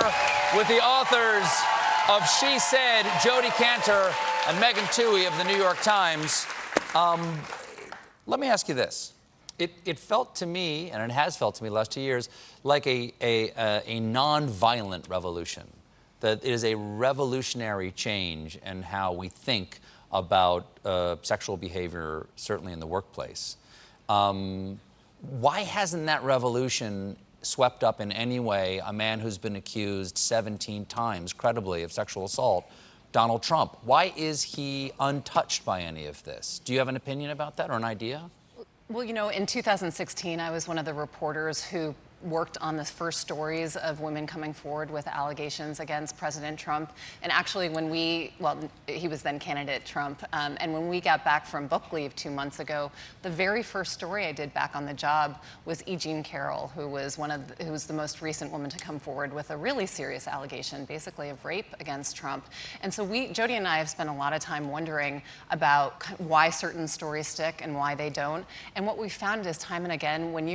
here with the authors of She Said, Jodi Kantor and Megan Twohey of the New York Times. Let me ask you this. It felt to me, and it has felt to me the last 2 years, like a non-violent revolution. That it is a revolutionary change in how we think about sexual behavior, certainly in the workplace. Why hasn't that revolution swept up in any way a man who's been accused 17 times, credibly, of sexual assault, Donald Trump? Why is he untouched by any of this? Do you have an opinion about that or an idea? Well, you know, in 2016, I was one of the reporters who worked on the first stories of women coming forward with allegations against President Trump. And actually, he was then candidate Trump. And when we got back from book leave 2 months ago, the very first story I did back on the job was E. Jean Carroll, who was the most recent woman to come forward with a really serious allegation, basically of rape against Trump. And so Jodi and I have spent a lot of time wondering about why certain stories stick and why they don't. And what we found is time and again, when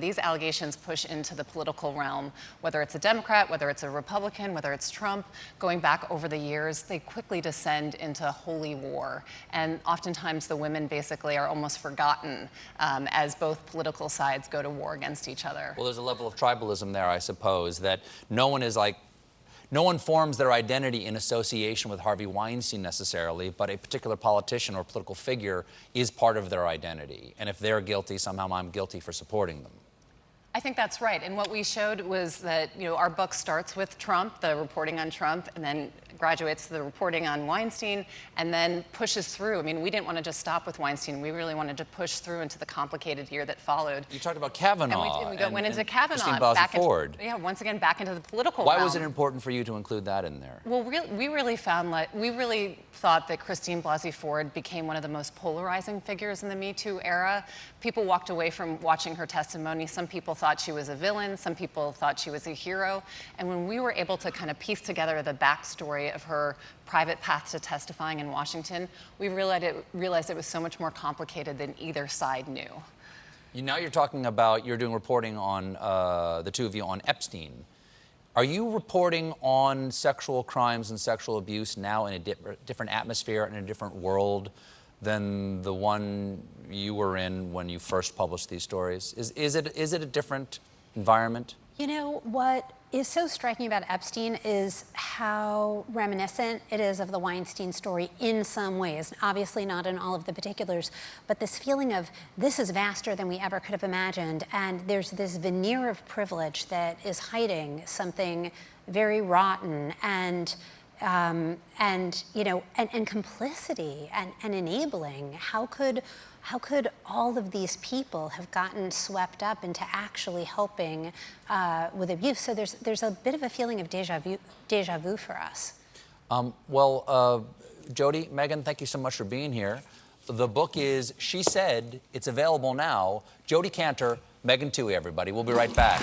these allegations push into the political realm, whether it's a Democrat, whether it's a Republican, whether it's Trump, going back over the years, they quickly descend into holy war. And oftentimes the women basically are almost forgotten as both political sides go to war against each other. Well, there's a level of tribalism there, I suppose, that no one forms their identity in association with Harvey Weinstein necessarily, but a particular politician or political figure is part of their identity. And if they're guilty, somehow I'm guilty for supporting them. I think that's right. And what we showed was that, you know, our book starts with Trump, the reporting on Trump, and then graduates to the reporting on Weinstein, and then pushes through. I mean, we didn't want to just stop with Weinstein. We really wanted to push through into the complicated year that followed. You talked about Kavanaugh. And we went into Kavanaugh. Once again, back into the political realm. Why was it important for you to include that in there? Well, we really thought that Christine Blasey Ford became one of the most polarizing figures in the Me Too era. People walked away from watching her testimony. Some people thought she was a villain. Some people thought she was a hero. And when we were able to kind of piece together the backstory of her private path to testifying in Washington, we realized it was so much more complicated than either side knew. Now you're talking about, you're doing reporting on, the two of you, on Epstein. Are you reporting on sexual crimes and sexual abuse now in a different atmosphere, in a different world than the one you were in when you first published these stories? Is it a different environment? You know, what is so striking about Epstein is how reminiscent it is of the Weinstein story in some ways. Obviously not in all of the particulars, but this feeling of this is vaster than we ever could have imagined, and there's this veneer of privilege that is hiding something very rotten and complicity and enabling. How could all of these people have gotten swept up into actually helping with abuse? So there's a bit of a feeling of deja vu for us. Jodi, Megan, thank you so much for being here. The book is She Said. It's available now. Jodi Kantor, Megan Twohey, everybody. We'll be right back.